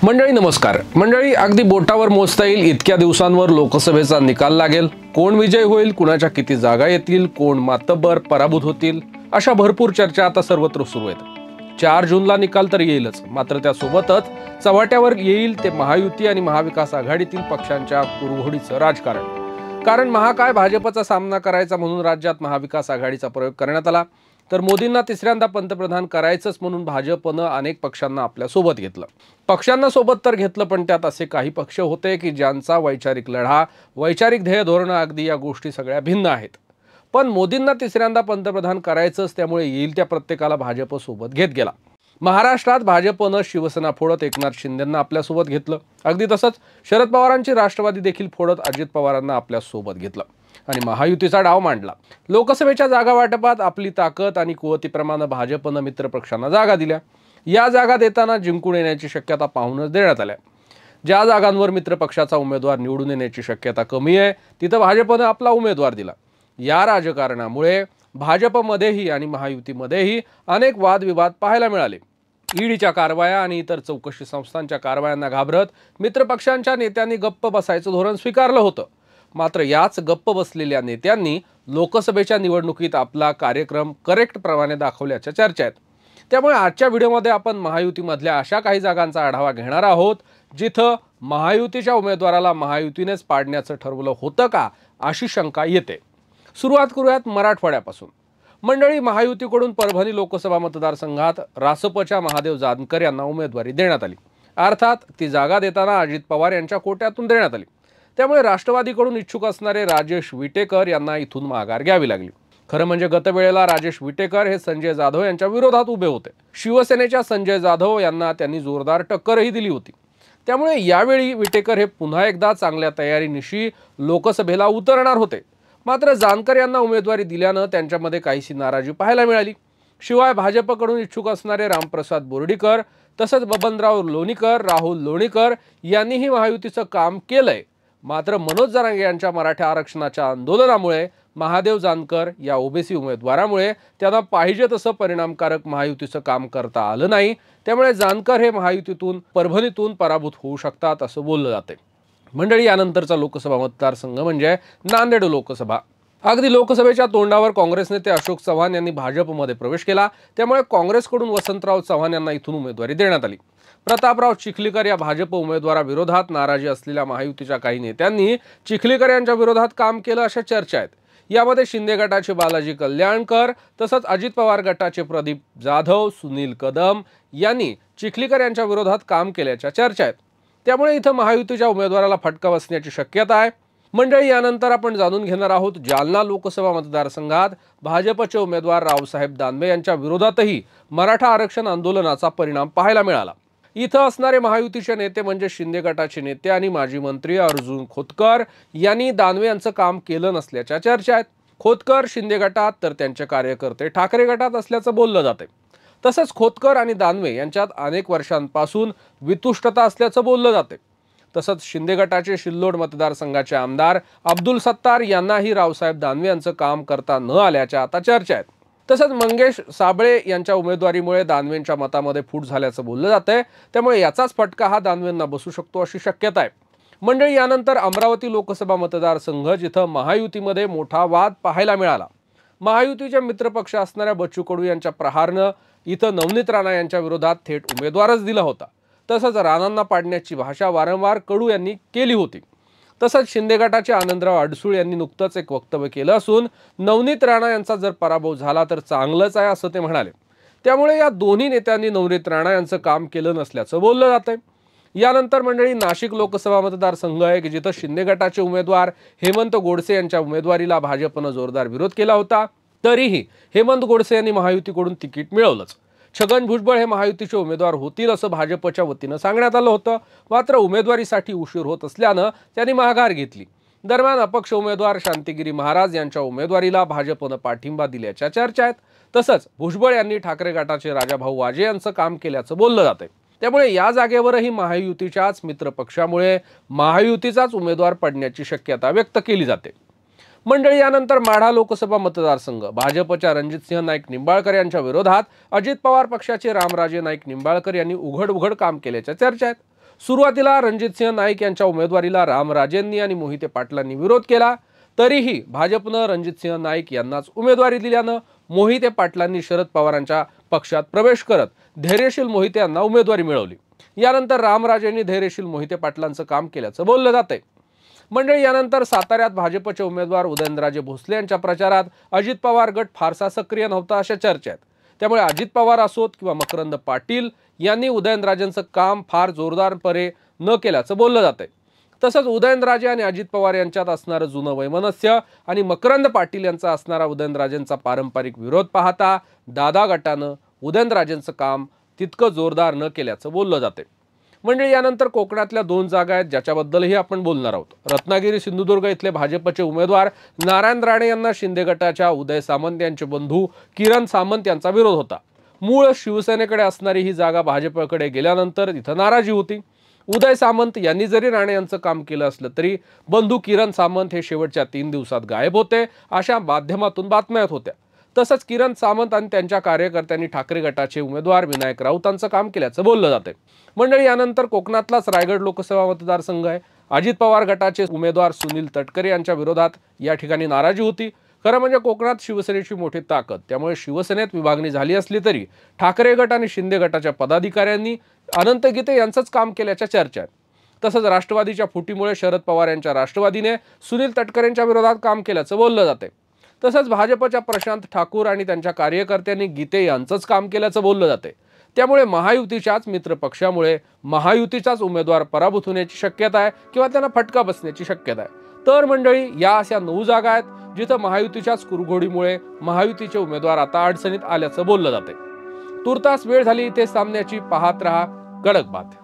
मंडळी नमस्कार। मंडळी अगदी बोटावर मोजता येईल इतक्या दिवसांवर लोकसभेचा निकाल लागेल। कोण विजय होईल, कुणाच्या किती जागा येतील, कोण मातब्बर पराभूत होतील, अशा भरपूर चर्चा आता सर्वत्र सुरू आहेत। 4 जूनला निकाल तर येईलच, मात्र त्यासोबतच चव्हाट्यावर येईल ते महायुती आणि महाविकास आघाडीतील पक्षांच्या कुरघोडीचं राजकारण। कारण महाकाय भाजपचा सामना करायचा म्हणून राज्यात महाविकास आघाडीचा प्रयोग करण्यात आला, तर मोदींना तिसऱ्यांदा पंतप्रधान करायचंच म्हणून भाजपनं अनेक पक्षांना आपल्या सोबत घेतलं। पक्षांना सोबत तर घेतलं, पण त्यात असे काही पक्ष होते की ज्यांचा वैचारिक लढा, वैचारिक ध्येय धोरणं अगदी या गोष्टी सगळ्या भिन्न आहेत। पण मोदींना तिसऱ्यांदा पंतप्रधान करायचंच, त्यामुळे येईल त्या प्रत्येकाला भाजप सोबत घेत गेला। महाराष्ट्रात भाजपनं शिवसेना फोडत एकनाथ शिंदेंना आपल्यासोबत घेतलं, अगदी तसंच शरद पवारांची राष्ट्रवादी देखील फोडत अजित पवारांना आपल्यासोबत घेतलं आणि महायुतीचा डाव मांडला। लोकसभेच्या जागा वाटपात आपली ताकद आणि कुवतीप्रमाणे भाजपनं मित्र पक्षांना जागा दिल्या। या जागा देताना जिंकून येण्याची शक्यता पाहूनच देण्यात आल्या। ज्या जागांवर मित्र पक्षाचा उमेदवार निवडून येण्याची शक्यता कमी आहे, तिथं भाजपनं आपला उमेदवार दिला। या राजकारणामुळे भाजपमध्येही आणि महायुतीमध्येही अनेक वादविवाद पाहायला मिळाले। ईडीच्या कारवाया आणि इतर चौकशी संस्थांच्या कारवायांना घाबरत मित्रपक्षांच्या नेत्यांनी गप्प बसायचं धोरण स्वीकारलं होतं। मात्र याच गप्प बसलेल्या नेत्यांनी लोकसभेच्या निवडणुकीत आपला कार्यक्रम करेक्ट प्रमाणे दाखवल्याच्या चर्चा आहेत। त्यामुळे आजच्या व्हिडिओमध्ये आपण महायुतीमधल्या अशा काही जागांचा आढावा घेणार आहोत जिथं महायुतीच्या उमेदवाराला महायुतीनेच पाडण्याचं ठरवलं होतं का, अशी शंका येते। सुरुवात करूयात मराठवाड्यापासून। मंडळी, महायुतीकडून परभणी लोकसभा मतदारसंघात रासपच्या महादेव जानकर यांना उमेदवारी देण्यात आली। अर्थात ती जागा देताना अजित पवार यांच्या कोट्यातून देण्यात आली। त्यामुळे राष्ट्रवादीकडून इच्छुक असणारे राजेश विटेकर यांना इथून माघार घ्यावी लागली। खरं म्हणजे गतवेळेला राजेश विटेकर हे संजय जाधव यांच्या विरोधात उभे होते। शिवसेनेच्या संजय जाधव यांना त्यांनी जोरदार टक्करही दिली होती। त्यामुळे यावेळी विटेकर हे पुन्हा एकदा चांगल्या तयारीनिशी लोकसभेला उतरणार होते। मात्र जानकर यांना उमेदवारी दिल्यानं त्यांच्यामध्ये काहीशी नाराजी पाहायला मिळाली। शिवाय भाजपकडून इच्छुक असणारे रामप्रसाद बोर्डीकर तसंच बबनराव लोणीकर, राहुल लोणीकर यांनीही महायुतीचं काम केलंय। मात्र मनोज जरांगे यांच्या मराठा आरक्षणाच्या आंदोलनामुळे महादेव जानकर या ओबीसी उमेदवारामुळे त्यांना पाहिजे तसं परिणामकारक महायुतीचं काम करता आलं नाही। त्यामुळे जानकर हे महायुतीतून परभणीतून पराभूत होऊ शकतात असं बोललं जाते। मंडळी, यानंतरचा लोकसभा मतदारसंघ म्हणजे नांदेड लोकसभा। अगदी लोकसभेच्या तोंडावर काँग्रेस नेते अशोक चव्हाण यांनी भाजपमध्ये प्रवेश केला। त्यामुळे काँग्रेसकडून वसंतराव चव्हाण यांना इथून उमेदवारी देण्यात आली। प्रतापराव चिखलीकर या भाजप उमेदवाराविरोधात नाराजी असलेल्या महायुतीच्या काही नेत्यांनी चिखलीकर यांच्या विरोधात काम केलं अशा चर्चा आहेत। यामध्ये शिंदे गटाचे बालाजी कल्याणकर तसंच अजित पवार गटाचे प्रदीप जाधव, सुनील कदम यांनी चिखलीकर यांच्या विरोधात काम केल्याच्या चर्चा आहेत। त्यामुळे इथं महायुतीच्या उमेदवाराला फटका बसण्याची शक्यता आहे। मंडळी, यानंतर आपण जाणून घेणार आहोत जालना लोकसभा मतदारसंघात भाजपचे उमेदवार रावसाहेब दानवे यांच्या विरोधातही मराठा आरक्षण आंदोलनाचा परिणाम पाहायला मिळाला। इथं असणारे महायुतीचे नेते म्हणजे शिंदे गटाचे नेते आणि माजी मंत्री अर्जुन खोतकर यांनी दानवे यांचं काम केलं नसल्याच्या चर्चा आहेत। खोतकर शिंदे गटात तर त्यांचे कार्यकर्ते ठाकरे गटात असल्याचं बोललं जाते। तसंच खोतकर आणि दानवे यांच्यात अनेक वर्षांपासून वितुष्टता असल्याचं बोललं जाते। तसंच शिंदे गटाचे शिल्लोड मतदारसंघाचे आमदार अब्दुल सत्तार यांनाही रावसाहेब दानवे यांचं काम करता न आल्याच्या आता चर्चा आहेत। तसंच मंगेश साबळे यांच्या उमेदवारीमुळे दानवेंच्या मतामध्ये फूट झाल्याचं बोललं जातंय। त्यामुळे याचाच फटका हा दानवेंना बसू शकतो अशी शक्यता आहे। मंडळी, यानंतर अमरावती लोकसभा मतदारसंघ जिथं महायुतीमध्ये मोठा वाद पाहायला मिळाला। महायुतीचे मित्रपक्ष असणाऱ्या बच्चू कडू यांच्या प्रहारनं इथं नवनीत राणा यांच्या विरोधात थेट उमेदवारच दिला होता। तसंच राणांना पाडण्याची भाषा वारंवार कडू यांनी केली होती। तसंच शिंदे गटाचे आनंदराव अडसूळ यांनी नुकतंच एक वक्तव्य केलं असून नवनीत राणा यांचा जर पराभव झाला तर चांगलंच आहे असं ते म्हणाले। त्यामुळे या दोन्ही नेत्यांनी नवनीत राणा यांचं काम केलं नसल्याचं बोललं जातंय। यानंतर मंडळी, नाशिक लोकसभा मतदारसंघ आहे की जिथं शिंदे गटाचे उमेदवार हेमंत गोडसे यांच्या उमेदवारीला भाजपनं जोरदार विरोध केला होता। तरीही हेमंत गोडसे यांनी महायुतीकडून तिकीट मिळवलंच। छगन भुजबळ हे महायुतीचे उमेदवार होतील असं भाजपच्या वतीनं सांगण्यात आलं होतं। मात्र उमेदवारीसाठी उशीर होत असल्यानं त्यांनी माघार घेतली। दरम्यान अपक्ष उमेदवार शांतिगिरी महाराज यांच्या उमेदवारीला भाजपनं पाठिंबा दिल्याच्या चर्चा आहेत। तसंच भुजबळ यांनी ठाकरे गटाचे राजाभाऊ वाजे यांचं काम केल्याचं बोललं जातंय। त्यामुळे या जागेवरही महायुतीच्याच मित्रपक्षामुळे महायुतीचाच उमेदवार पडण्याची शक्यता व्यक्त केली जाते। मंडळी, यानंतर माढा लोकसभा मतदारसंघ भाजपच्या रणजितसिंह नाईक निंबाळकर यांच्या विरोधात अजित पवार पक्षाचे रामराजे नाईक निंबाळकर यांनी उघड काम केल्याच्या चर्चा आहेत। सुरुवातीला रणजितसिंह नाईक यांच्या उमेदवारीला रामराजेंनी आणि मोहिते पाटलांनी विरोध केला, तरीही भाजपनं रणजितसिंह नाईक यांनाच उमेदवारी दिल्यानं मोहिते पाटलांनी शरद पवारांच्या पक्षात प्रवेश करत धैर्यशील मोहिते यांना उमेदवारी मिळवली। यानंतर रामराजेंनी धैर्यशील मोहिते पाटलांचं काम केल्याचं बोललं जातंय। मंडळी, यानंतर साताऱ्यात भाजपचे उमेदवार उदयनराजे भोसले यांच्या प्रचारात अजित पवार गट फारसा सक्रिय नव्हता अशा चर्चा आहेत। त्यामुळे अजित पवार असोत किंवा मकरंद पाटील यांनी उदयनराजेंचं काम फार जोरदारपणे न केल्याचं बोललं जातंय। तसंच उदयनराजे आणि अजित पवार यांच्यात असणारं जुनं वैमनस्य आणि मकरंद पाटील यांचा असणारा उदयनराजेंचा पारंपरिक विरोध पाहता दादा गटानं उदयनराजेंचं काम तितकं जोरदार न केल्याचं बोललं जाते। म्हणजे यानंतर कोकणातल्या 2 जागा आहेत ज्याच्याबद्दलही आपण बोलणार आहोत। रत्नागिरी सिंधुदुर्ग इथले भाजपचे उमेदवार नारायण राणे यांना शिंदे गटाच्या उदय सामंत यांचे बंधू किरण सामंत यांचा विरोध होता। मूळ शिवसेनेकडे असणारी ही जागा भाजपकडे गेल्यानंतर इथं नाराजी होती। उदय सामंत यांनी जरी राणे यांचं काम केलं असलं तरी बंधू किरण सामंत हे शेवटच्या 3 दिवसात गायब होते अशा माध्यमातून बातम्या येत होत्या। तसंच किरण सामंत आणि त्यांच्या कार्यकर्त्यांनी ठाकरे गटाचे उमेदवार विनायक राऊतांचं काम केल्याचं बोललं जातंय। मंडळी, यानंतर कोकणातलाच रायगड लोकसभा मतदारसंघ आहे। अजित पवार गटाचे उमेदवार सुनील तटकरे यांच्या विरोधात या ठिकाणी नाराजी होती। खरं म्हणजे कोकणात शिवसेनेची मोठी ताकद, त्यामुळे शिवसेनेत विभागणी झाली असली तरी ठाकरे गट आणि शिंदे गटाच्या पदाधिकाऱ्यांनी अनंत गीते यांचंच काम केल्याच्या चर्चा आहेत। तसंच राष्ट्रवादीच्या फुटीमुळे शरद पवार यांच्या राष्ट्रवादीने सुनील तटकरेंच्या विरोधात काम केल्याचं बोललं जातंय। तसंच भाजपच्या प्रशांत ठाकूर आणि त्यांच्या कार्यकर्त्यांनी गीते यांचंच काम केल्याचं बोललं जातंय। त्यामुळे महायुतीच्याच मित्र पक्षामुळे महायुतीचाच उमेदवार पराभूत होण्याची शक्यता आहे किंवा त्यांना फटका बसण्याची शक्यता आहे। तर मंडळी, या अशा 9 जागा आहेत जिथं महायुतीच्याच कुरघोडीमुळे महायुतीचे उमेदवार आता अडचणीत आल्याचं बोललं जातंय। तुर्तास वेळ झाली इथे सामन्याची, पाहत रहा कडक बात।